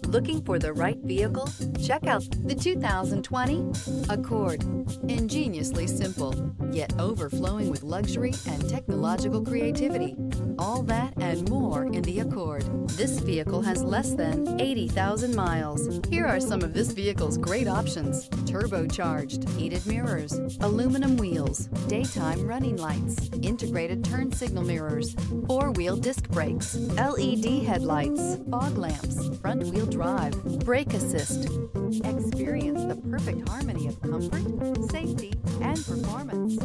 Looking for the right vehicle? Check out the 2020 Accord. Ingeniously simple, yet overflowing with luxury and technological creativity. All that and more in the Accord. This vehicle has less than 80,000 miles. Here are some of this vehicle's great options: turbocharged, heated mirrors, aluminum wheels, daytime running lights, integrated turn signal mirrors, four-wheel disc brakes, LED headlights, fog lamps, front-wheel drive, brake assist. Experience the perfect harmony of comfort, safety, and performance.